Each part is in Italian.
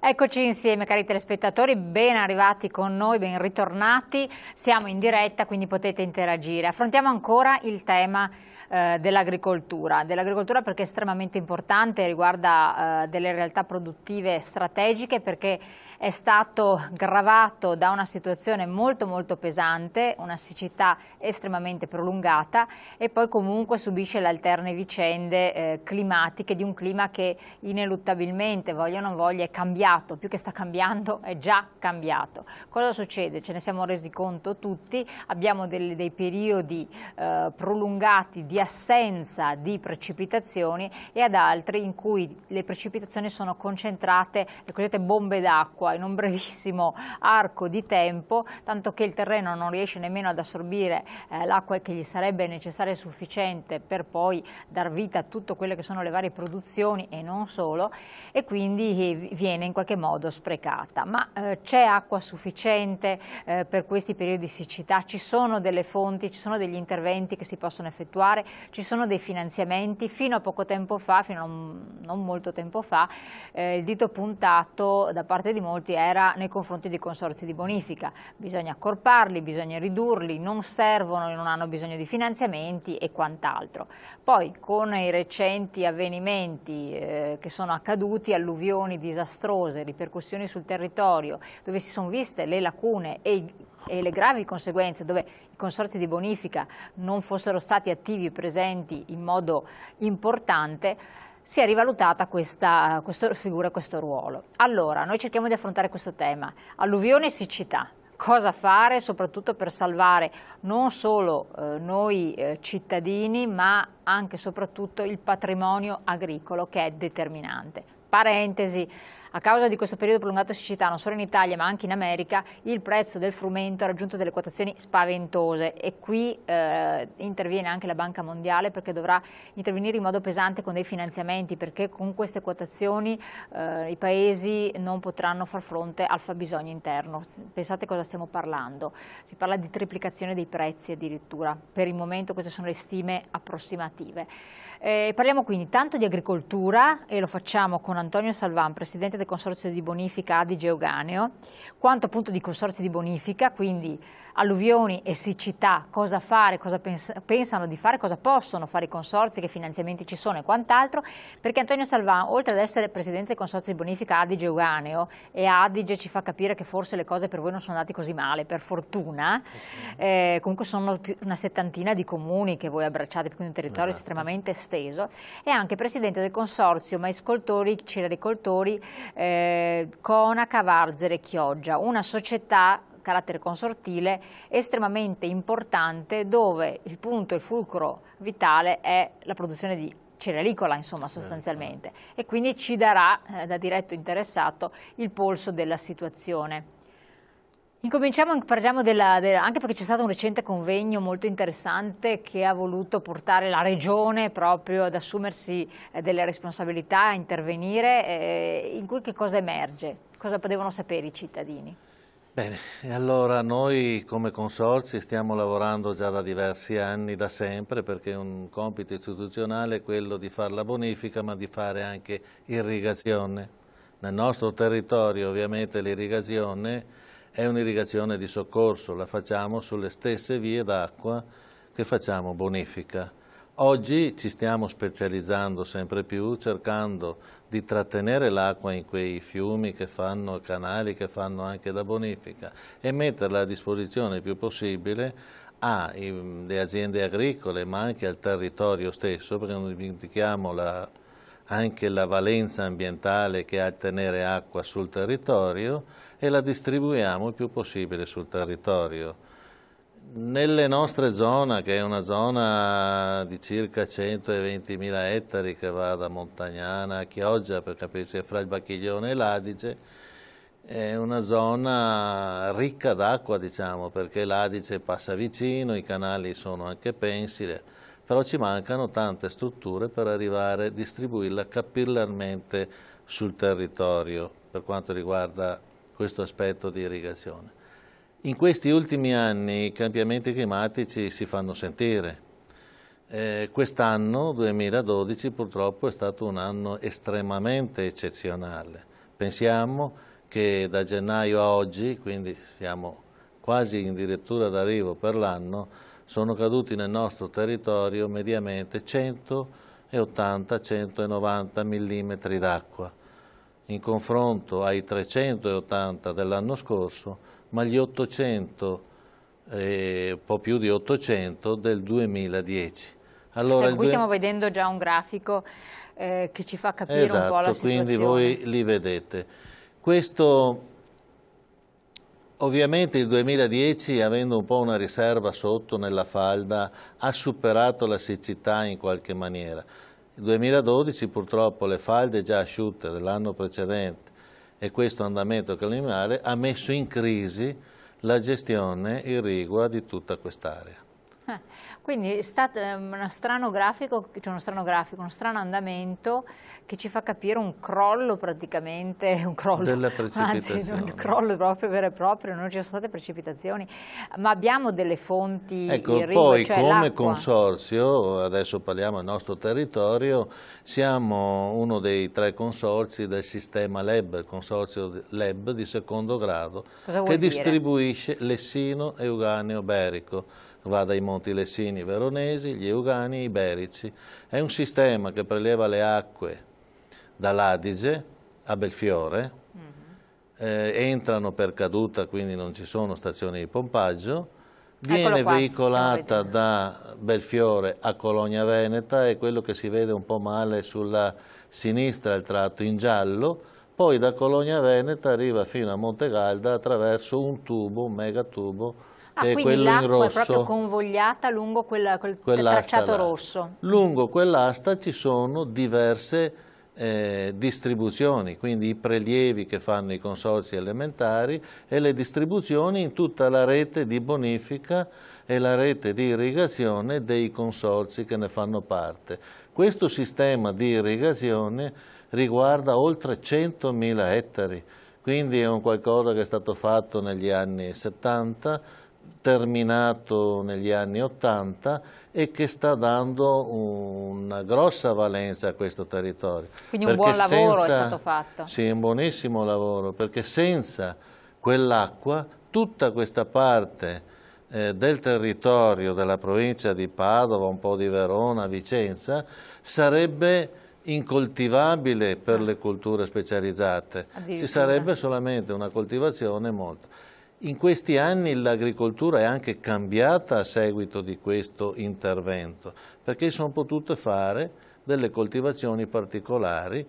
Eccoci insieme cari telespettatori, ben arrivati con noi, ben ritornati, siamo in diretta quindi potete interagire. Affrontiamo ancora il tema dell'agricoltura perché è estremamente importante, riguarda delle realtà produttive strategiche perché è stato gravato da una situazione molto pesante, una siccità estremamente prolungata e poi comunque subisce le alterne vicende climatiche di un clima che ineluttabilmente, voglia o non voglia, è cambiato, più che sta cambiando è già cambiato. Cosa succede? Ce ne siamo resi conto tutti, abbiamo dei periodi prolungati di assenza di precipitazioni e ad altri in cui le precipitazioni sono concentrate, le cosiddette bombe d'acqua, in un brevissimo arco di tempo, tanto che il terreno non riesce nemmeno ad assorbire l'acqua che gli sarebbe necessaria e sufficiente per poi dar vita a tutte quelle che sono le varie produzioni e non solo, e quindi viene in qualche modo sprecata. Ma c'è acqua sufficiente per questi periodi di siccità? Ci sono delle fonti, ci sono degli interventi che si possono effettuare, ci sono dei finanziamenti? Fino a poco tempo fa, fino a non molto tempo fa, il dito puntato da parte di molti era nei confronti dei consorzi di bonifica. Bisogna accorparli, bisogna ridurli, non servono, non hanno bisogno di finanziamenti e quant'altro. Poi con i recenti avvenimenti che sono accaduti, alluvioni disastrose, ripercussioni sul territorio, dove si sono viste le lacune e le gravi conseguenze, dove i consorzi di bonifica non fossero stati attivi e presenti in modo importante, si è rivalutata questa figura, questo ruolo. Allora, noi cerchiamo di affrontare questo tema, alluvione e siccità. Cosa fare soprattutto per salvare non solo noi cittadini, ma anche e soprattutto il patrimonio agricolo che è determinante. Parentesi. A causa di questo periodo prolungato di siccità, non solo in Italia ma anche in America, il prezzo del frumento ha raggiunto delle quotazioni spaventose e qui interviene anche la Banca Mondiale perché dovrà intervenire in modo pesante con dei finanziamenti, perché con queste quotazioni i paesi non potranno far fronte al fabbisogno interno. Pensate cosa stiamo parlando, si parla di triplicazione dei prezzi addirittura, per il momento queste sono le stime approssimative. Parliamo quindi tanto di agricoltura e lo facciamo con Antonio Salvan, presidente del Consorzio di Bonifica Adige Euganeo, quanto appunto di consorzi di bonifica, quindi alluvioni e siccità, cosa fare, cosa pensano di fare, cosa possono fare i consorzi, che finanziamenti ci sono e quant'altro, perché Antonio Salvan, oltre ad essere presidente del Consorzio di Bonifica Adige Euganeo, e Adige ci fa capire che forse le cose per voi non sono andate così male, per fortuna, comunque sono una settantina di comuni che voi abbracciate, quindi un territorio estremamente esteso, è anche presidente del Consorzio Maiscoltori, Cilericoltori, Conaca, Varzere, Chioggia, una società carattere consortile estremamente importante dove il punto, il fulcro vitale è la produzione di cerealicola, insomma, sostanzialmente, e quindi ci darà da diretto interessato il polso della situazione. Incominciamo, parliamo anche perché c'è stato un recente convegno molto interessante che ha voluto portare la Regione proprio ad assumersi delle responsabilità, a intervenire, in cui che cosa emerge? Cosa devono sapere i cittadini? Bene, e allora noi come consorzi stiamo lavorando già da diversi anni, da sempre, perché un compito istituzionale è quello di fare la bonifica, ma di fare anche irrigazione. Nel nostro territorio ovviamente l'irrigazione è un'irrigazione di soccorso, la facciamo sulle stesse vie d'acqua che facciamo bonifica. Oggi ci stiamo specializzando sempre più, cercando di trattenere l'acqua in quei fiumi che fanno, canali che fanno anche da bonifica e metterla a disposizione il più possibile alle aziende agricole ma anche al territorio stesso, perché non dimentichiamo anche la valenza ambientale che ha il tenere acqua sul territorio e la distribuiamo il più possibile sul territorio. Nelle nostre zone, che è una zona di circa 120.000 ettari che va da Montagnana a Chioggia, per capirsi, fra il Bacchiglione e l'Adige, è una zona ricca d'acqua, diciamo, perché l'Adige passa vicino, i canali sono anche pensili, però ci mancano tante strutture per arrivare a distribuirla capillarmente sul territorio per quanto riguarda questo aspetto di irrigazione. In questi ultimi anni i cambiamenti climatici si fanno sentire. Quest'anno, 2012, purtroppo è stato un anno estremamente eccezionale, Pensiamo che da gennaio a oggi, quindi siamo quasi addirittura d'arrivo per l'anno, sono caduti nel nostro territorio mediamente 180-190 mm d'acqua, in confronto ai 380 dell'anno scorso, ma gli 800, un po' più di 800 del 2010. Allora, qui stiamo vedendo già un grafico che ci fa capire un po' la situazione. Quindi voi li vedete. Questo, ovviamente il 2010, avendo un po' una riserva sotto nella falda, ha superato la siccità in qualche maniera. Il 2012 purtroppo le falde già asciutte dell'anno precedente e questo andamento calamitoso ha messo in crisi la gestione irrigua di tutta quest'area. Quindi è stato uno strano grafico, uno strano andamento che ci fa capire un crollo praticamente, delle precipitazioni. Anzi, un crollo proprio vero e proprio, non ci sono state precipitazioni, ma abbiamo delle fonti irrigue, poi cioè come consorzio, adesso parliamo del nostro territorio, siamo uno dei 3 consorzi del sistema LEB, il consorzio LEB di secondo grado, che distribuisce Lessino, Euganeo, Berico. Va dai Monti Lessini veronesi, gli Eugani, iberici. È un sistema che preleva le acque dall'Adige a Belfiore, entrano per caduta, quindi non ci sono stazioni di pompaggio, viene veicolata da Belfiore a Cologna Veneta, è quello che si vede un po' male sulla sinistra, il tratto in giallo, poi da Cologna Veneta arriva fino a Montegalda attraverso un tubo, un megatubo, che è quello in rosso. È proprio convogliata lungo quel tracciato rosso. Lungo quell'asta ci sono diverse distribuzioni, quindi i prelievi che fanno i consorzi elementari e le distribuzioni in tutta la rete di bonifica e la rete di irrigazione dei consorzi che ne fanno parte. Questo sistema di irrigazione riguarda oltre 100.000 ettari, quindi è un qualcosa che è stato fatto negli anni 70, terminato negli anni 80 e che sta dando una grossa valenza a questo territorio. Quindi un buon lavoro è stato fatto. Sì, un buonissimo lavoro, perché senza quell'acqua tutta questa parte del territorio della provincia di Padova, un po' di Verona, Vicenza, sarebbe incoltivabile per le colture specializzate. Ci sarebbe solamente una coltivazione molto. In questi anni l'agricoltura è anche cambiata a seguito di questo intervento, perché sono potute fare delle coltivazioni particolari.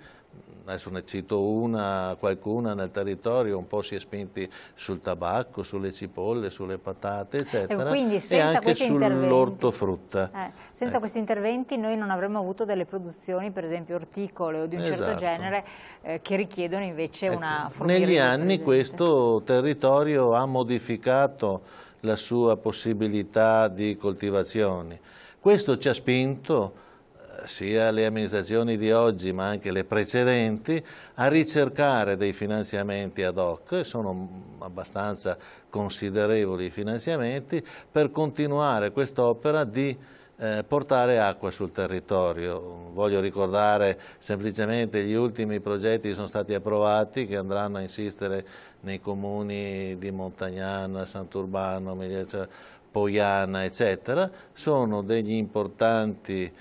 Adesso ne cito qualcuna nel territorio, un po' si è spinti sul tabacco, sulle cipolle, sulle patate, eccetera, e anche sull'ortofrutta. Senza questi interventi noi non avremmo avuto delle produzioni, per esempio orticole o di un certo genere, che richiedono invece una fornitura. Negli anni questo territorio ha modificato la sua possibilità di coltivazioni. Questo ci ha spinto sia le amministrazioni di oggi ma anche le precedenti a ricercare dei finanziamenti ad hoc, sono abbastanza considerevoli i finanziamenti, per continuare quest'opera di portare acqua sul territorio. Voglio ricordare semplicemente gli ultimi progetti che sono stati approvati, che andranno a insistere nei comuni di Montagnana, Sant'Urbano, Poiana, eccetera, sono degli importanti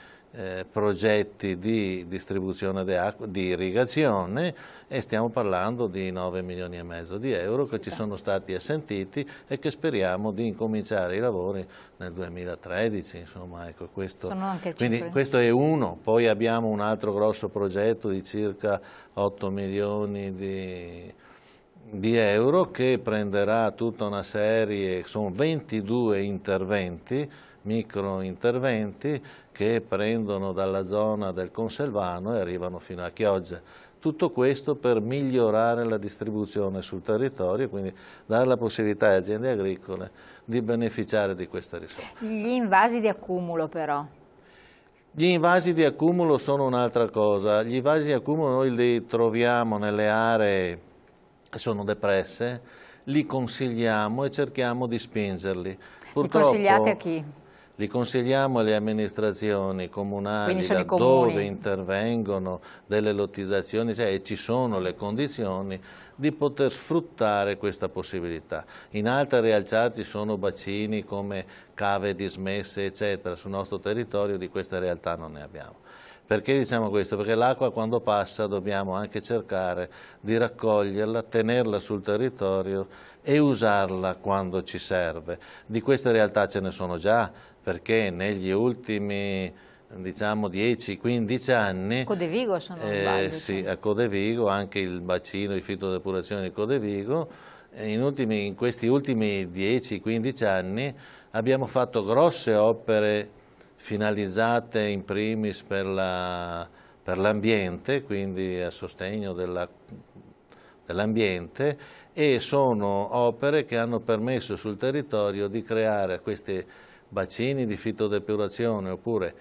progetti di distribuzione di acqua, di irrigazione, e stiamo parlando di 9,5 milioni di euro che ci sono stati assentiti e che speriamo di incominciare i lavori nel 2013, insomma, ecco, questo. Quindi questo è uno. Poi abbiamo un altro grosso progetto di circa 8 milioni di euro che prenderà tutta una serie, sono 22 interventi, micro interventi, che prendono dalla zona del Conselvano e arrivano fino a Chioggia. Tutto questo per migliorare la distribuzione sul territorio e quindi dare la possibilità alle aziende agricole di beneficiare di queste risorse. Gli invasi di accumulo però? Gli invasi di accumulo sono un'altra cosa. Gli invasi di accumulo noi li troviamo nelle aree che sono depresse, li consigliamo e cerchiamo di spingerli. Li consigliate a chi? li consigliamo alle amministrazioni comunali Quindi dove intervengono delle lottizzazioni, cioè, e ci sono le condizioni di poter sfruttare questa possibilità. In altre realtà ci sono bacini come cave dismesse, eccetera. Sul nostro territorio di queste realtà non ne abbiamo. Perché diciamo questo? Perché l'acqua quando passa dobbiamo anche cercare di raccoglierla, tenerla sul territorio e usarla quando ci serve. Di queste realtà ce ne sono già, perché negli ultimi, diciamo, 10-15 anni... Codevigo, se non sbaglio. Sì, a Codevigo, anche il bacino di fitodepurazione di Codevigo, in questi ultimi 10-15 anni abbiamo fatto grosse opere finalizzate in primis per l'ambiente, quindi a sostegno dell'ambiente, e sono opere che hanno permesso sul territorio di creare questi bacini di fitodepurazione oppure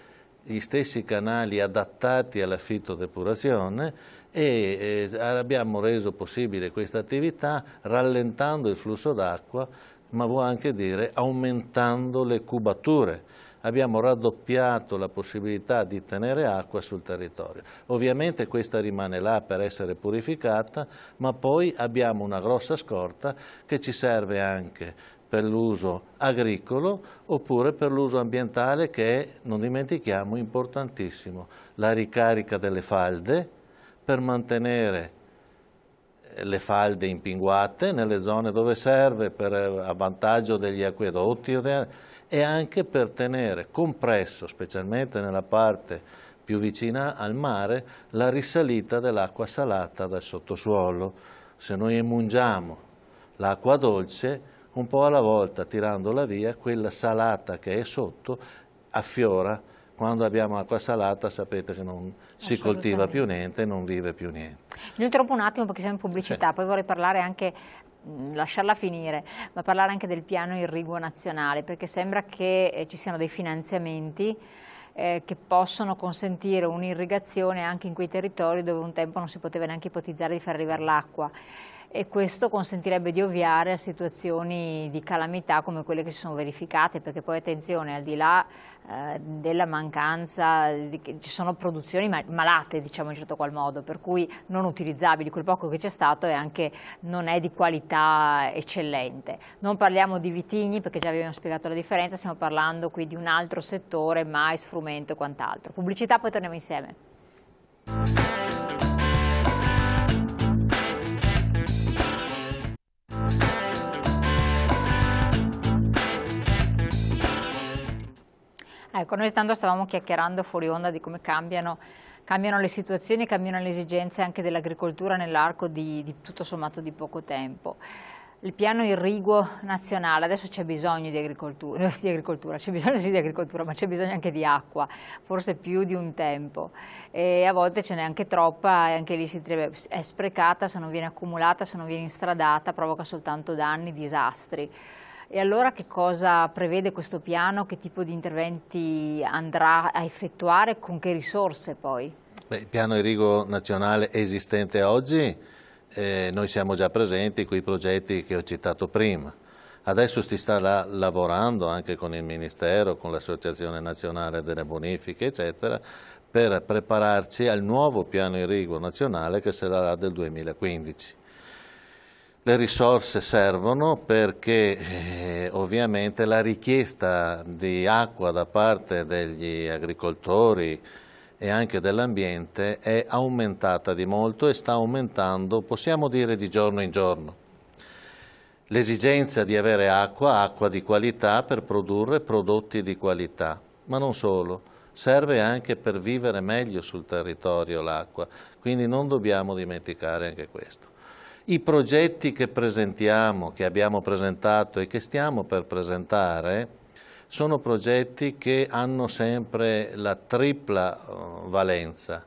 gli stessi canali adattati alla fitodepurazione, e abbiamo reso possibile questa attività rallentando il flusso d'acqua, ma vuol anche dire aumentando le cubature. Abbiamo raddoppiato la possibilità di tenere acqua sul territorio. Ovviamente questa rimane là per essere purificata, ma poi abbiamo una grossa scorta che ci serve anche per l'uso agricolo oppure per l'uso ambientale, che è, non dimentichiamo, importantissimo. La ricarica delle falde per mantenere le falde impinguate nelle zone dove serve a vantaggio degli acquedotti, e anche per tenere compresso, specialmente nella parte più vicina al mare, la risalita dell'acqua salata dal sottosuolo. Se noi emungiamo l'acqua dolce, un po' alla volta, tirandola via, quella salata che è sotto affiora. Quando abbiamo acqua salata sapete che non si coltiva più niente, non vive più niente. Mi interrompo un attimo perché siamo in pubblicità, sì. Poi vorrei parlare anche, lasciarla finire, ma parlare anche del piano irriguo nazionale, perché sembra che ci siano dei finanziamenti che possono consentire un'irrigazione anche in quei territori dove un tempo non si poteva neanche ipotizzare di far arrivare l'acqua. E questo consentirebbe di ovviare a situazioni di calamità come quelle che si sono verificate, perché poi attenzione, al di là della mancanza, ci sono produzioni malate, diciamo in un certo qual modo, per cui non utilizzabili. Quel poco che c'è stato non è di qualità eccellente. Non parliamo di vitigni, perché già abbiamo spiegato la differenza, stiamo parlando qui di un altro settore, mais, frumento e quant'altro. Pubblicità, poi torniamo insieme. Ecco, noi tanto stavamo chiacchierando fuori onda di come cambiano le situazioni, cambiano le esigenze anche dell'agricoltura nell'arco di tutto sommato di poco tempo. Il piano irriguo nazionale, adesso c'è bisogno di agricoltura, c'è bisogno sì di agricoltura, ma c'è bisogno anche di acqua, forse più di un tempo, e a volte ce n'è anche troppa, e anche lì è sprecata, se non viene accumulata, se non viene instradata, provoca soltanto danni, disastri. E allora che cosa prevede questo piano? Che tipo di interventi andrà a effettuare? Con che risorse poi? Beh, il piano irriguo nazionale esistente oggi, noi siamo già presenti con i progetti che ho citato prima. Adesso si sta lavorando anche con il Ministero, con l'Associazione Nazionale delle Bonifiche, eccetera, per prepararci al nuovo piano irriguo nazionale che sarà del 2015. Le risorse servono perché ovviamente la richiesta di acqua da parte degli agricoltori e anche dell'ambiente è aumentata di molto e sta aumentando, possiamo dire, di giorno in giorno. L'esigenza di avere acqua di qualità per produrre prodotti di qualità, ma non solo, serve anche per vivere meglio sul territorio l'acqua, quindi non dobbiamo dimenticare anche questo. I progetti che presentiamo, che abbiamo presentato e che stiamo per presentare, sono progetti che hanno sempre la tripla valenza.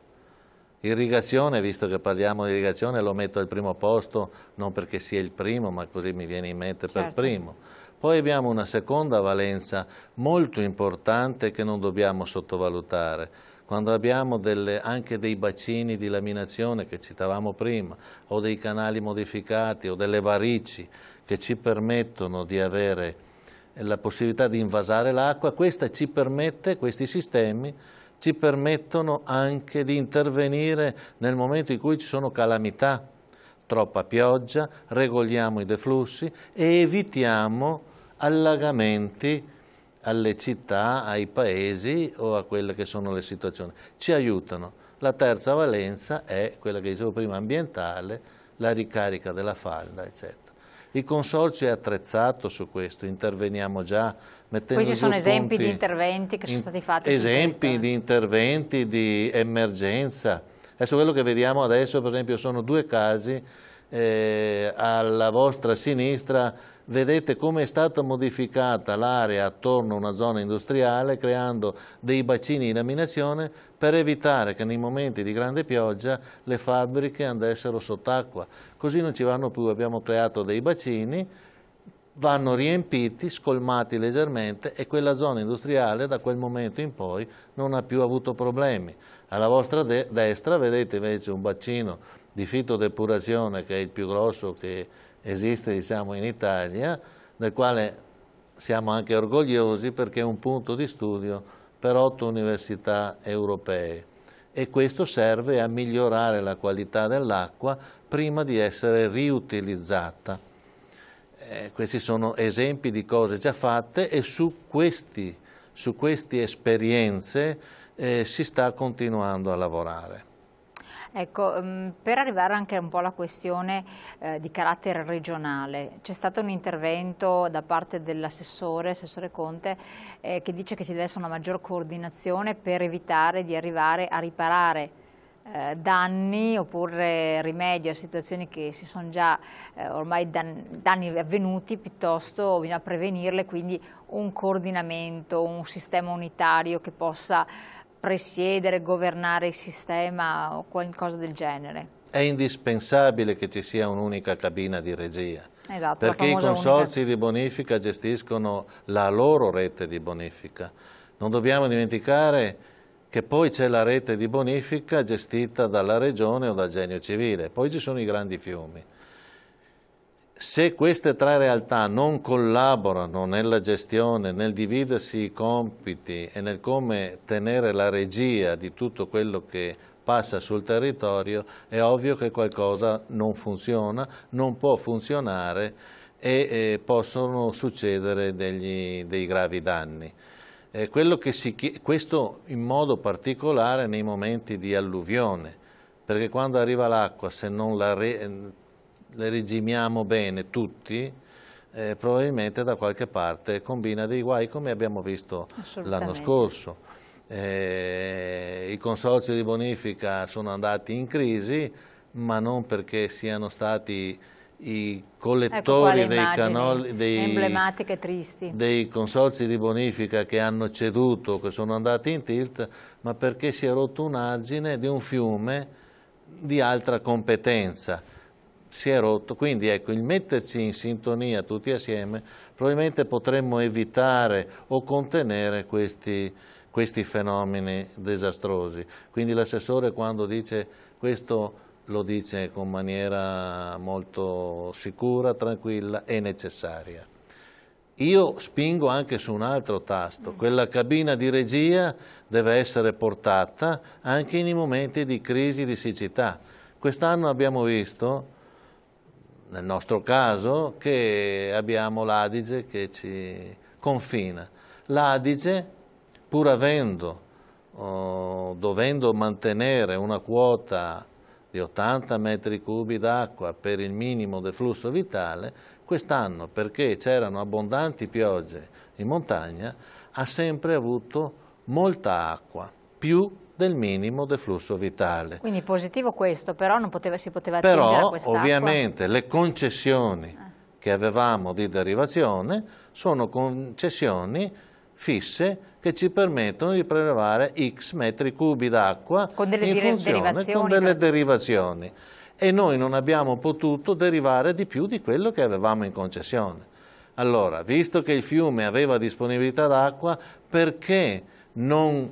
Irrigazione, visto che parliamo di irrigazione, lo metto al primo posto, non perché sia il primo, ma così mi viene in mente per primo. Poi abbiamo una seconda valenza molto importante che non dobbiamo sottovalutare. Quando abbiamo anche dei bacini di laminazione che citavamo prima, o dei canali modificati, o delle varici che ci permettono di avere la possibilità di invasare l'acqua, questi sistemi ci permettono anche di intervenire nel momento in cui ci sono calamità, troppa pioggia, regoliamo i deflussi e evitiamo allagamenti alle città, ai paesi o a quelle che sono le situazioni. Ci aiutano. La terza valenza è quella che dicevo prima, ambientale, la ricarica della falda, eccetera. Il consorzio è attrezzato su questo, interveniamo già mettendo Questi giù sono esempi punti, di interventi che sono stati fatti? esempi di interventi di emergenza. Adesso quello che vediamo adesso, per esempio, sono due casi alla vostra sinistra. Vedete come è stata modificata l'area attorno a una zona industriale creando dei bacini di laminazione per evitare che nei momenti di grande pioggia le fabbriche andassero sott'acqua. Così non ci vanno più, abbiamo creato dei bacini, vanno riempiti, scolmati leggermente e quella zona industriale da quel momento in poi non ha più avuto problemi. Alla vostra destra vedete invece un bacino di fitodepurazione che è il più grosso che esiste, diciamo, in Italia, del quale siamo anche orgogliosi perché è un punto di studio per 8 università europee e questo serve a migliorare la qualità dell'acqua prima di essere riutilizzata. Questi sono esempi di cose già fatte e su queste esperienze si sta continuando a lavorare. Ecco, per arrivare anche un po' alla questione di carattere regionale, c'è stato un intervento da parte dell'assessore Conte, che dice che ci deve essere una maggior coordinazione per evitare di arrivare a riparare danni oppure rimedio a situazioni che si sono già ormai danni avvenuti, piuttosto bisogna prevenirle, quindi un coordinamento, un sistema unitario che possa presiedere, governare il sistema o qualcosa del genere. È indispensabile che ci sia un'unica cabina di regia, esatto, perché i consorzi di bonifica gestiscono la loro rete di bonifica. Non dobbiamo dimenticare che poi c'è la rete di bonifica gestita dalla regione o dal genio civile, poi ci sono i grandi fiumi. Se queste tre realtà non collaborano nella gestione, nel dividersi i compiti e nel come tenere la regia di tutto quello che passa sul territorio, è ovvio che qualcosa non funziona, non può funzionare e possono succedere dei gravi danni. Questo in modo particolare nei momenti di alluvione, perché quando arriva l'acqua, se non le regimiamo bene tutti, probabilmente da qualche parte combina dei guai come abbiamo visto l'anno scorso. I consorzi di bonifica sono andati in crisi, ma non perché siano stati i collettori emblematiche tristi dei consorzi di bonifica che hanno ceduto, che sono andati in tilt, ma perché si è rotto un argine di un fiume di altra competenza. Si è rotto, quindi ecco, il metterci in sintonia tutti assieme probabilmente potremmo evitare o contenere questi fenomeni disastrosi. Quindi l'assessore quando dice questo lo dice con maniera molto sicura, tranquilla e necessaria. Io spingo anche su un altro tasto, quella cabina di regia deve essere portata anche nei momenti di crisi, di siccità. Quest'anno abbiamo visto, nel nostro caso, che abbiamo l'Adige che ci confina. L'Adige, pur dovendo mantenere una quota di 80 metri cubi d'acqua per il minimo del flusso vitale, quest'anno, perché c'erano abbondanti piogge in montagna, ha sempre avuto molta acqua, più del minimo del flusso vitale. Quindi positivo questo, però si poteva attendere a quest'acqua. Però ovviamente le concessioni che avevamo di derivazione sono concessioni fisse che ci permettono di prelevare X metri cubi d'acqua in funzione con delle derivazioni. E noi non abbiamo potuto derivare di più di quello che avevamo in concessione. Allora, visto che il fiume aveva disponibilità d'acqua, perché non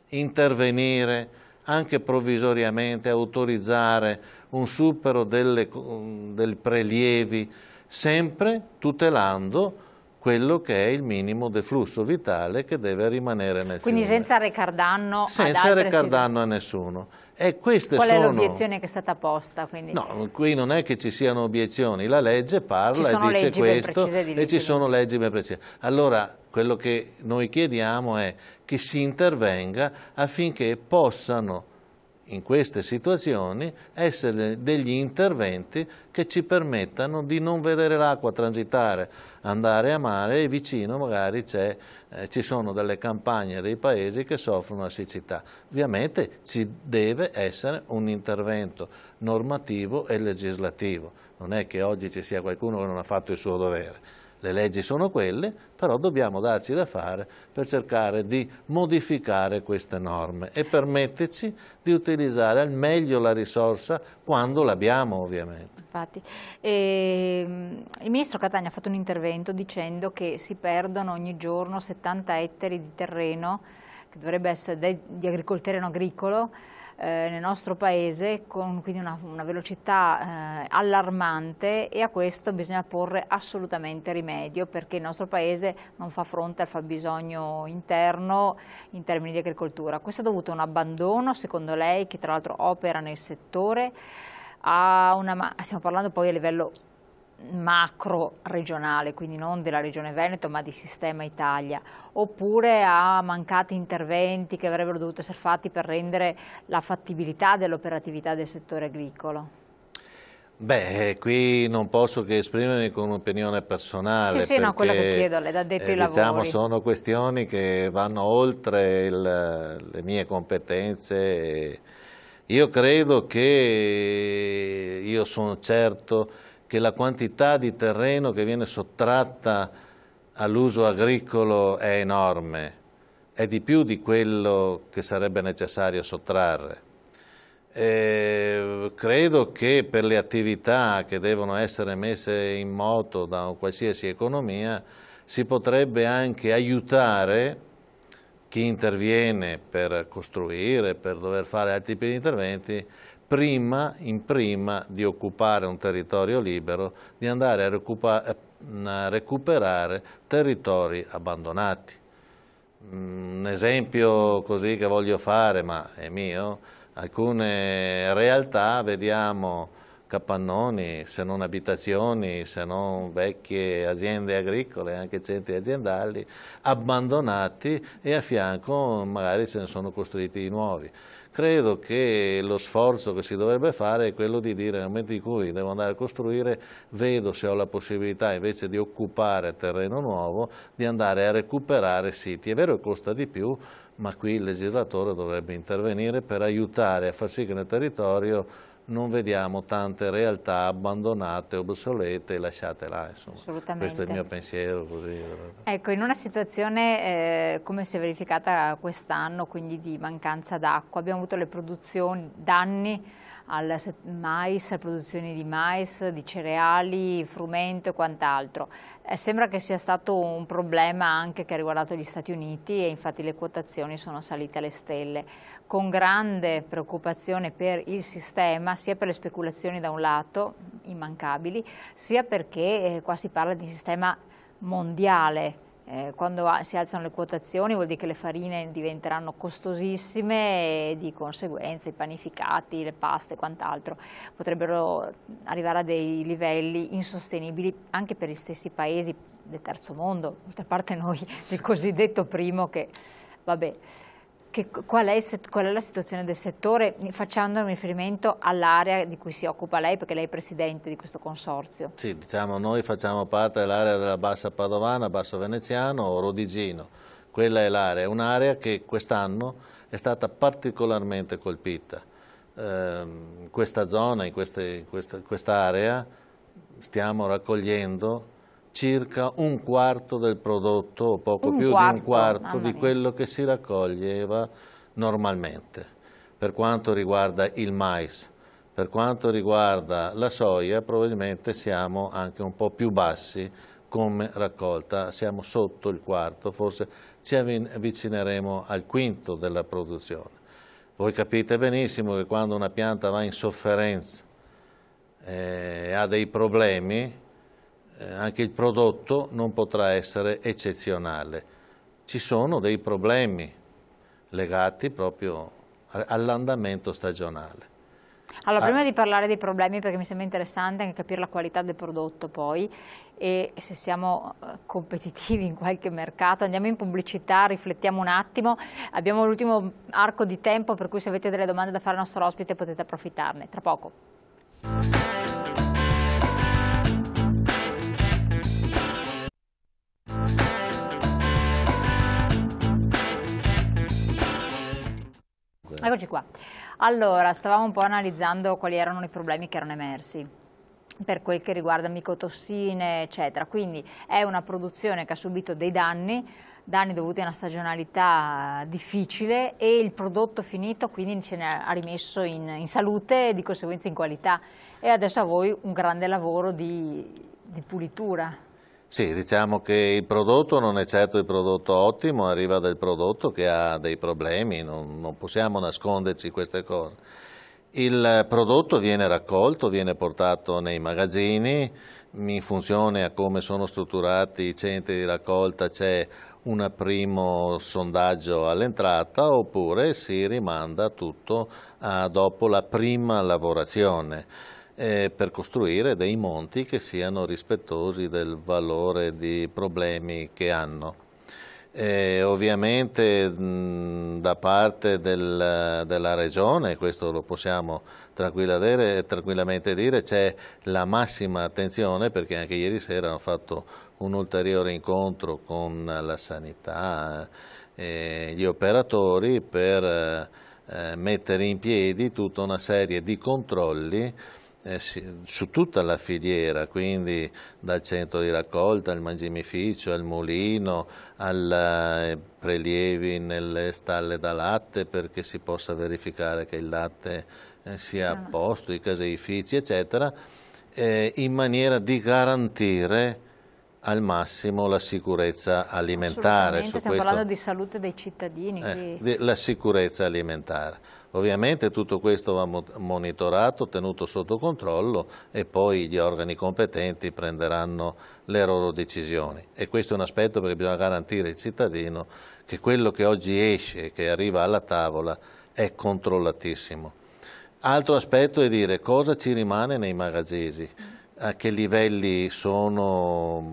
intervenire anche provvisoriamente, autorizzare un supero dei prelievi, sempre tutelando quello che è il minimo del flusso vitale che deve rimanere nel Quindi fiume. senza recar danno senza recar danno a nessuno. E queste Qual è sono... l'obiezione che è stata posta? Quindi? No, qui non è che ci siano obiezioni, la legge parla e dice questo e ci sono leggi ben precise. Allora, quello che noi chiediamo è che si intervenga affinché possano in queste situazioni essere degli interventi che ci permettano di non vedere l'acqua transitare, andare a mare e vicino magari ci sono delle campagne dei paesi che soffrono la siccità. Ovviamente ci deve essere un intervento normativo e legislativo, non è che oggi ci sia qualcuno che non ha fatto il suo dovere. Le leggi sono quelle, però dobbiamo darci da fare per cercare di modificare queste norme e permetterci di utilizzare al meglio la risorsa quando l'abbiamo, ovviamente. Infatti, il ministro Catania ha fatto un intervento dicendo che si perdono ogni giorno 70 ettari di terreno che dovrebbe essere di agricoltore agricolo nel nostro paese, con quindi una velocità allarmante, e a questo bisogna porre assolutamente rimedio perché il nostro paese non fa fronte al fabbisogno interno in termini di agricoltura. Questo è dovuto a un abbandono, secondo lei, che tra l'altro opera nel settore, stiamo parlando poi a livello macro regionale, quindi non della regione Veneto ma di sistema Italia, oppure a mancati interventi che avrebbero dovuto essere fatti per rendere la fattibilità dell'operatività del settore agricolo? Beh, qui non posso che esprimermi con un'opinione personale. Sì, no, quello che chiedo, lei ha detto i lavori. Sono questioni che vanno oltre le mie competenze. Io credo che, io sono certo che la quantità di terreno che viene sottratta all'uso agricolo è enorme, è di più di quello che sarebbe necessario sottrarre. Credo che per le attività che devono essere messe in moto da qualsiasi economia si potrebbe anche aiutare chi interviene per costruire, per dover fare altri tipi di interventi, in prima di occupare un territorio libero, di andare a recuperare territori abbandonati. Un esempio così che voglio fare, ma è mio, alcune realtà vediamo capannoni, se non abitazioni, se non vecchie aziende agricole, anche centri aziendali, abbandonati, e a fianco magari se ne sono costruiti di nuovi. Credo che lo sforzo che si dovrebbe fare è quello di dire, nel momento in cui devo andare a costruire, vedo se ho la possibilità, invece di occupare terreno nuovo, di andare a recuperare siti. È vero che costa di più, ma qui il legislatore dovrebbe intervenire per aiutare a far sì che nel territorio non vediamo tante realtà abbandonate, obsolete e lasciate là, insomma. Assolutamente. Questo è il mio pensiero. Così. Ecco, in una situazione come si è verificata quest'anno, quindi di mancanza d'acqua, abbiamo avuto le produzioni, danni al mais, alle produzioni di mais, di cereali, frumento e quant'altro. Sembra che sia stato un problema anche che ha riguardato gli Stati Uniti, e infatti le quotazioni sono salite alle stelle, con grande preoccupazione per il sistema, sia per le speculazioni da un lato, immancabili, sia perché qua si parla di sistema mondiale. Quando si alzano le quotazioni vuol dire che le farine diventeranno costosissime e di conseguenza i panificati, le paste e quant'altro potrebbero arrivare a dei livelli insostenibili anche per gli stessi paesi del terzo mondo, d'altra parte noi il cosiddetto primo, che vabbè. Qual è la situazione del settore, facendo un riferimento all'area di cui si occupa lei, perché lei è presidente di questo consorzio? Sì, diciamo, noi facciamo parte dell'area della Bassa Padovana, Basso Veneziano o Rodigino. Quella è l'area, un'area che quest'anno è stata particolarmente colpita. In questa zona, in questa area, stiamo raccogliendo circa un quarto del prodotto, o poco più di un quarto di quello che si raccoglieva normalmente, per quanto riguarda il mais. Per quanto riguarda la soia, probabilmente siamo anche un po' più bassi come raccolta, siamo sotto il quarto, forse ci avvicineremo al quinto della produzione. Voi capite benissimo che quando una pianta va in sofferenza e ha dei problemi, anche il prodotto non potrà essere eccezionale. Ci sono dei problemi legati proprio all'andamento stagionale. Allora, prima di parlare dei problemi, perché mi sembra interessante anche capire la qualità del prodotto poi e se siamo competitivi in qualche mercato, andiamo in pubblicità, riflettiamo un attimo, abbiamo l'ultimo arco di tempo per cui se avete delle domande da fare al nostro ospite potete approfittarne, tra poco. Eccoci qua. Allora, stavamo un po' analizzando quali erano i problemi che erano emersi per quel che riguarda micotossine, eccetera. Quindi è una produzione che ha subito dei danni dovuti a una stagionalità difficile e il prodotto finito quindi ce ne ha rimesso in salute e di conseguenza in qualità. E adesso a voi un grande lavoro di pulitura. Sì, diciamo che il prodotto non è certo il prodotto ottimo, arriva dal prodotto che ha dei problemi, non possiamo nasconderci queste cose. Il prodotto viene raccolto, viene portato nei magazzini, in funzione a come sono strutturati i centri di raccolta c'è un primo sondaggio all'entrata oppure si rimanda tutto dopo la prima lavorazione. Per costruire dei monti che siano rispettosi del valore di problemi che hanno. Ovviamente da parte della Regione, questo lo possiamo tranquillamente dire, c'è la massima attenzione perché anche ieri sera hanno fatto un ulteriore incontro con la sanità, gli operatori per mettere in piedi tutta una serie di controlli su tutta la filiera, quindi dal centro di raccolta al mangimificio, al mulino, ai prelievi nelle stalle da latte perché si possa verificare che il latte sia a posto, i caseifici eccetera, in maniera di garantire al massimo la sicurezza alimentare. Stiamo parlando di salute dei cittadini. La sicurezza alimentare. Ovviamente tutto questo va monitorato, tenuto sotto controllo e poi gli organi competenti prenderanno le loro decisioni. E questo è un aspetto perché bisogna garantire al cittadino che quello che oggi esce, che arriva alla tavola, è controllatissimo. Altro aspetto è dire cosa ci rimane nei magazzini. A che livelli sono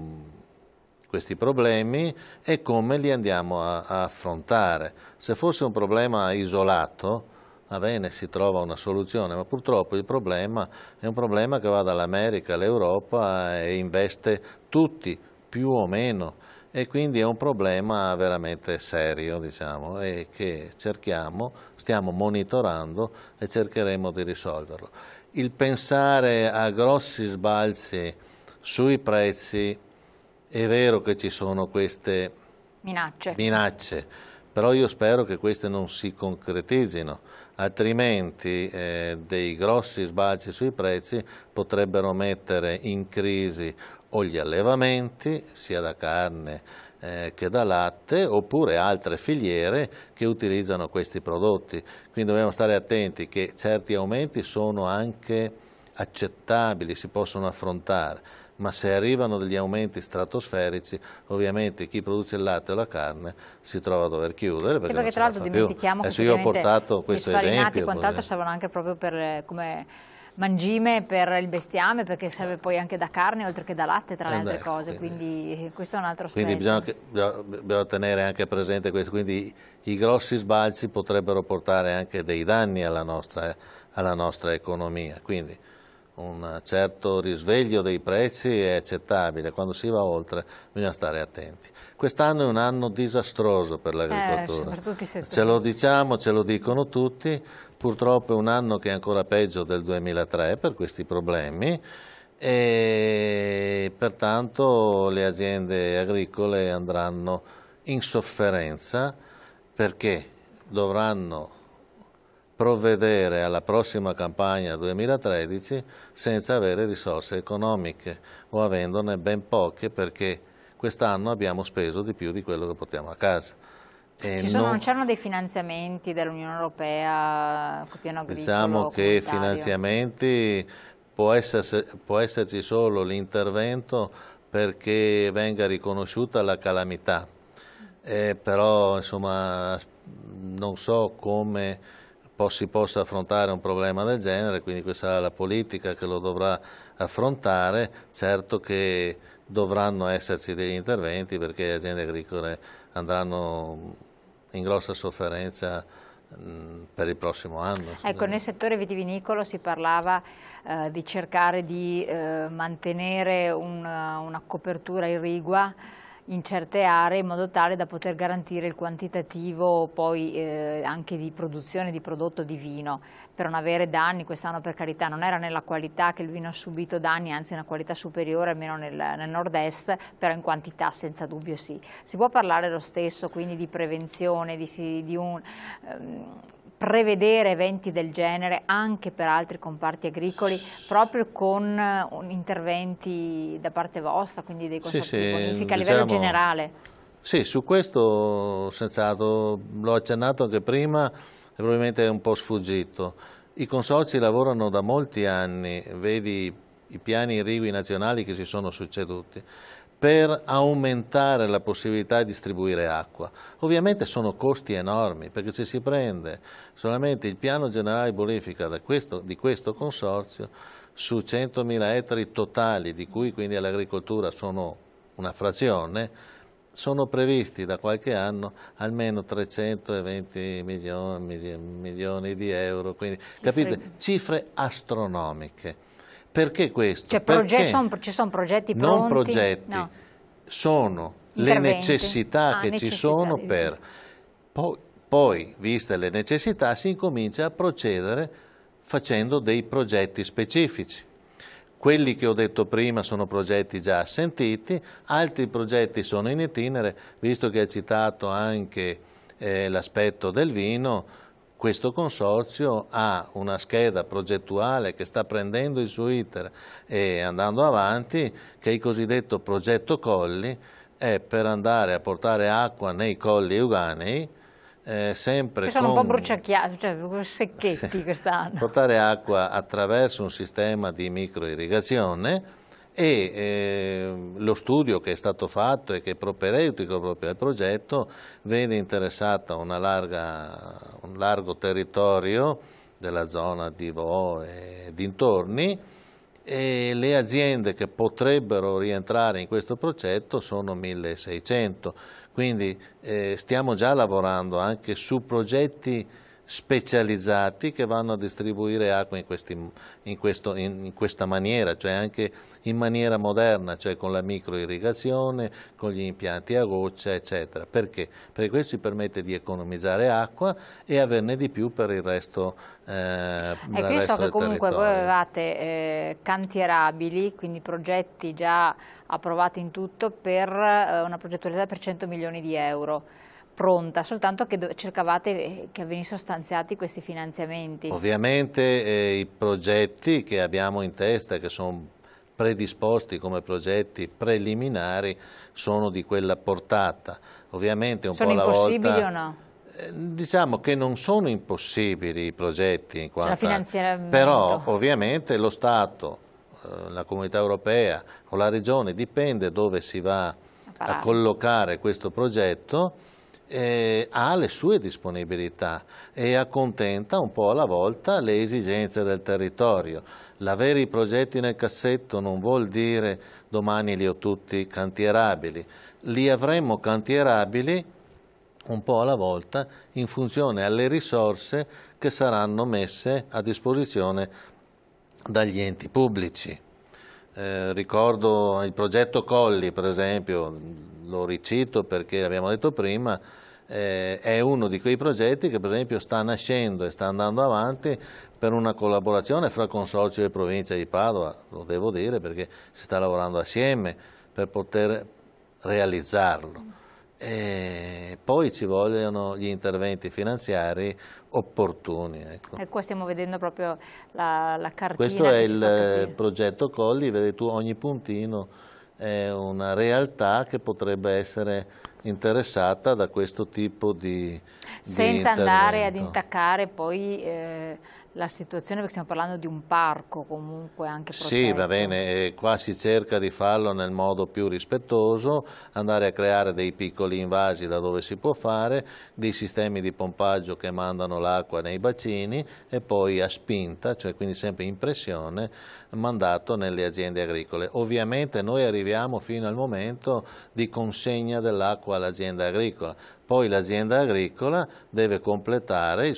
questi problemi e come li andiamo a affrontare. Se fosse un problema isolato, va bene, si trova una soluzione, ma purtroppo il problema è un problema che va dall'America all'Europa e investe tutti, più o meno, e quindi è un problema veramente serio, diciamo, e che stiamo monitorando e cercheremo di risolverlo. Il pensare a grossi sbalzi sui prezzi, è vero che ci sono queste minacce, però io spero che queste non si concretizzino, altrimenti dei grossi sbalzi sui prezzi potrebbero mettere in crisi o gli allevamenti, sia da carne che da latte, oppure altre filiere che utilizzano questi prodotti. Quindi dobbiamo stare attenti che certi aumenti sono anche accettabili, si possono affrontare, ma se arrivano degli aumenti stratosferici, ovviamente chi produce il latte o la carne si trova a dover chiudere perché tra l'altro dimentichiamo che io ho portato questo esempio. I quant'altro servono anche proprio come mangime per il bestiame, perché serve poi anche da carne oltre che da latte tra le altre cose, quindi questo è un altro aspetto. Quindi bisogna tenere anche presente questo, quindi i grossi sbalzi potrebbero portare anche dei danni alla nostra economia, quindi un certo risveglio dei prezzi è accettabile, quando si va oltre bisogna stare attenti. Quest'anno è un anno disastroso per l'agricoltura, ce lo diciamo, ce lo dicono tutti, purtroppo è un anno che è ancora peggio del 2003 per questi problemi e pertanto le aziende agricole andranno in sofferenza perché dovranno provvedere alla prossima campagna 2013 senza avere risorse economiche o avendone ben poche perché quest'anno abbiamo speso di più di quello che portiamo a casa. Non c'erano dei finanziamenti dell'Unione Europea, piano agricolo? Diciamo che finanziamenti può esserci solo l'intervento perché venga riconosciuta la calamità, però insomma non so come si possa affrontare un problema del genere, quindi questa sarà la politica che lo dovrà affrontare. Certo che dovranno esserci degli interventi perché le aziende agricole andranno in grossa sofferenza per il prossimo anno. Ecco, nel settore vitivinicolo si parlava di cercare di mantenere una copertura irrigua in certe aree in modo tale da poter garantire il quantitativo poi anche di produzione di prodotto di vino, per non avere danni. Quest'anno, per carità, non era nella qualità che il vino ha subito danni, anzi una qualità superiore, almeno nel nord-est, però in quantità senza dubbio sì. Si può parlare lo stesso quindi di prevenzione, prevedere eventi del genere anche per altri comparti agricoli, proprio con interventi da parte vostra, quindi dei consorzi di bonifica a livello generale? Sì, su questo senz'altro, l'ho accennato anche prima e probabilmente è un po' sfuggito. I consorzi lavorano da molti anni, vedi i piani irrigui nazionali che si sono succeduti, per aumentare la possibilità di distribuire acqua. Ovviamente sono costi enormi, perché se si prende solamente il piano generale di bonifica di questo consorzio, su 100.000 ettari totali, di cui quindi all'agricoltura sono una frazione, sono previsti da qualche anno almeno 320 milioni di euro, quindi capite, cifre astronomiche. Perché questo? Ci sono progetti pronti? Non progetti, no. Sono le necessità che ci sono per... Poi, viste le necessità, si incomincia a procedere facendo dei progetti specifici. Quelli che ho detto prima sono progetti già assentiti, altri progetti sono in itinere, visto che hai citato anche l'aspetto del vino. Questo consorzio ha una scheda progettuale che sta prendendo il suo iter e andando avanti, che è il cosiddetto progetto Colli, è per andare a portare acqua nei colli euganei, sempre che sono un po' bruciacchiati, cioè secchetti quest'anno. Portare acqua attraverso un sistema di microirrigazione, e lo studio che è stato fatto e che è propedeutico proprio al progetto vede interessata un largo territorio della zona di Vo e dintorni, e le aziende che potrebbero rientrare in questo progetto sono 1.600, quindi stiamo già lavorando anche su progetti specializzati che vanno a distribuire acqua in questa maniera, cioè anche in maniera moderna, cioè con la microirrigazione, con gli impianti a goccia, eccetera. Perché? Perché questo ci permette di economizzare acqua e averne di più per il resto del territorio. Io so che comunque voi avevate cantierabili, quindi progetti già approvati in tutto per una progettualità per 100 milioni di euro. Pronta, soltanto che cercavate che venissero stanziati questi finanziamenti. Ovviamente i progetti che abbiamo in testa, che sono predisposti come progetti preliminari, sono di quella portata. Ovviamente sono impossibili o no? Diciamo che non sono impossibili i progetti, in quanto però ovviamente lo Stato, la Comunità Europea o la Regione, dipende dove si va a collocare questo progetto, ha le sue disponibilità e accontenta un po' alla volta le esigenze del territorio. L'avere i progetti nel cassetto non vuol dire domani li ho tutti cantierabili, li avremmo cantierabili un po' alla volta in funzione alle risorse che saranno messe a disposizione dagli enti pubblici. Ricordo il progetto Colli, per esempio, lo ricito perché l'abbiamo detto prima, è uno di quei progetti che per esempio sta nascendo e sta andando avanti per una collaborazione fra Consorzio e Provincia di Padova, lo devo dire perché si sta lavorando assieme per poter realizzarlo. E poi ci vogliono gli interventi finanziari opportuni. Ecco. E qua stiamo vedendo proprio la cartina. Questo è il progetto Colli, vedi tu, ogni puntino è una realtà che potrebbe essere interessata da questo tipo di senza andare ad intaccare poi la situazione, perché stiamo parlando di un parco comunque anche protetto. Sì, va bene, qua si cerca di farlo nel modo più rispettoso, andare a creare dei piccoli invasi da dove si può fare, dei sistemi di pompaggio che mandano l'acqua nei bacini e poi a spinta, cioè quindi sempre in pressione, mandato nelle aziende agricole. Ovviamente noi arriviamo fino al momento di consegna dell'acqua all'azienda agricola, poi l'azienda agricola deve completare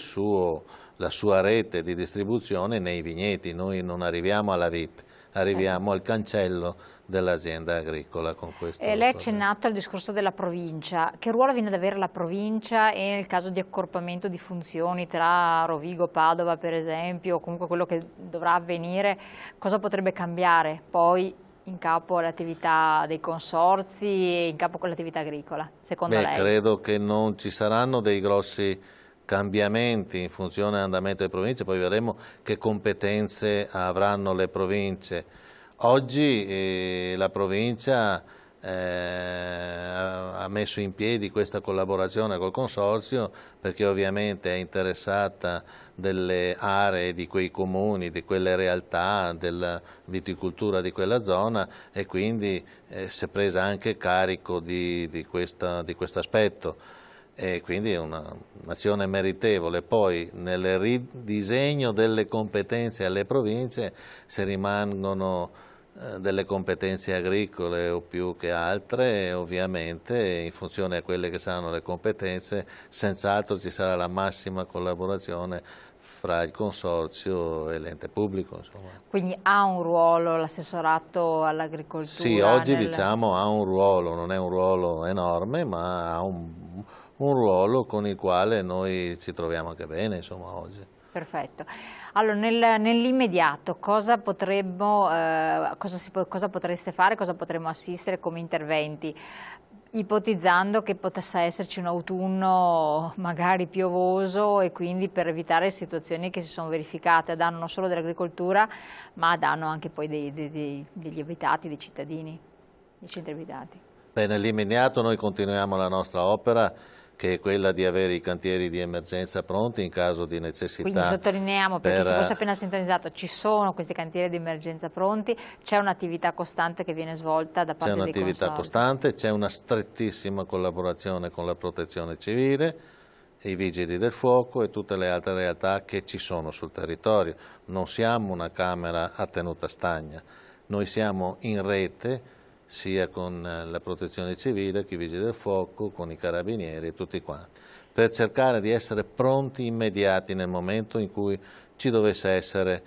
la sua rete di distribuzione nei vigneti. Noi non arriviamo alla vite, arriviamo al cancello dell'azienda agricola con questo. Lei ha accennato al discorso della provincia. Che ruolo viene ad avere la provincia e nel caso di accorpamento di funzioni tra Rovigo, Padova per esempio, o comunque quello che dovrà avvenire, cosa potrebbe cambiare poi in capo alle attività dei consorzi e in capo con l'attività agricola, secondo lei? Credo che non ci saranno dei grossi cambiamenti in funzione dell'andamento delle province, poi vedremo che competenze avranno le province. Oggi la provincia ha messo in piedi questa collaborazione col Consorzio perché ovviamente è interessata delle aree di quei comuni, di quelle realtà, della viticoltura di quella zona e quindi si è presa anche carico di questo aspetto. E quindi è un'azione meritevole. Poi nel ridisegno delle competenze alle province, se rimangono delle competenze agricole o più che altre, ovviamente in funzione a quelle che saranno le competenze, senz'altro ci sarà la massima collaborazione fra il Consorzio e l'ente pubblico. Insomma. Quindi ha un ruolo l'assessorato all'agricoltura? Sì, oggi diciamo ha un ruolo, non è un ruolo enorme, ma ha un ruolo con il quale noi ci troviamo anche bene, insomma, oggi. Perfetto. Allora, nell'immediato cosa potreste fare, cosa potremmo assistere come interventi? Ipotizzando che possa esserci un autunno magari piovoso e quindi per evitare situazioni che si sono verificate a danno non solo dell'agricoltura ma a danno anche poi degli abitati, dei cittadini, dei centri abitati. Nell'immediato noi continuiamo la nostra opera che è quella di avere i cantieri di emergenza pronti in caso di necessità. Quindi sottolineiamo, perché se fosse appena sintonizzato, ci sono questi cantieri di emergenza pronti, c'è un'attività costante che viene svolta da parte dei consorzi. C'è un'attività costante, c'è una strettissima collaborazione con la protezione civile, i vigili del fuoco e tutte le altre realtà che ci sono sul territorio. Non siamo una camera a tenuta stagna, noi siamo in rete sia con la protezione civile, che i vigili del fuoco, con i carabinieri e tutti quanti, per cercare di essere pronti immediati nel momento in cui ci dovesse essere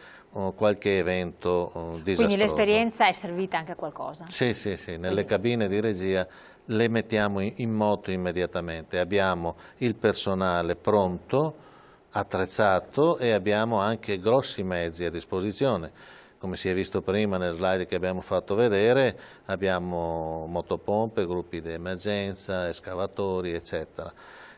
qualche evento disastroso. Quindi l'esperienza è servita anche a qualcosa? Sì, nelle cabine di regia le mettiamo in moto immediatamente, abbiamo il personale pronto, attrezzato e abbiamo anche grossi mezzi a disposizione. Come si è visto prima nelle slide che abbiamo fatto vedere, abbiamo motopompe, gruppi di emergenza, escavatori, eccetera.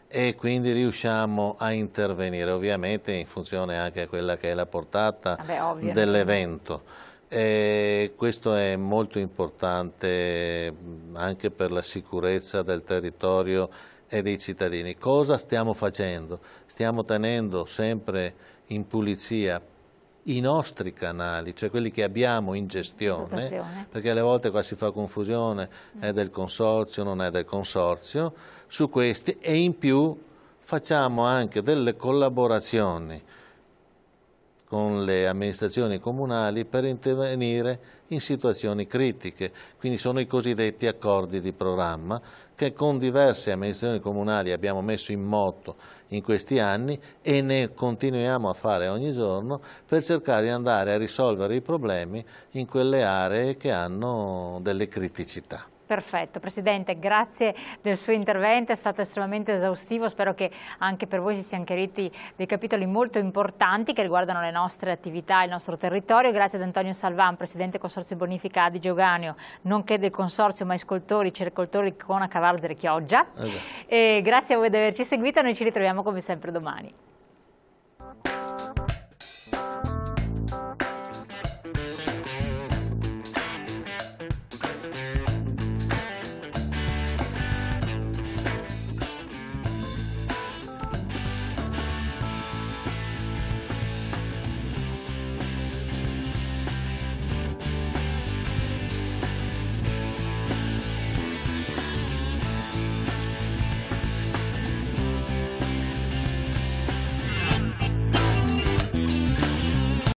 E quindi riusciamo a intervenire, ovviamente in funzione anche a quella che è la portata dell'evento. Questo è molto importante anche per la sicurezza del territorio e dei cittadini. Cosa stiamo facendo? Stiamo tenendo sempre in pulizia i nostri canali, cioè quelli che abbiamo in gestione, perché alle volte qua si fa confusione, è del consorzio, non è del consorzio, su questi, e in più facciamo anche delle collaborazioni con le amministrazioni comunali per intervenire in situazioni critiche, quindi sono i cosiddetti accordi di programma che con diverse amministrazioni comunali abbiamo messo in moto in questi anni e ne continuiamo a fare ogni giorno per cercare di andare a risolvere i problemi in quelle aree che hanno delle criticità. Perfetto, Presidente, grazie del suo intervento, è stato estremamente esaustivo, spero che anche per voi si siano chiariti dei capitoli molto importanti che riguardano le nostre attività, il nostro territorio. Grazie ad Antonio Salvan, Presidente Consorzio Bonifica Adige Euganeo, nonché del Consorzio Maiscoltori, Cercoltori Cona Cavarzere Chioggia. E grazie a voi di averci seguito, noi ci ritroviamo come sempre domani.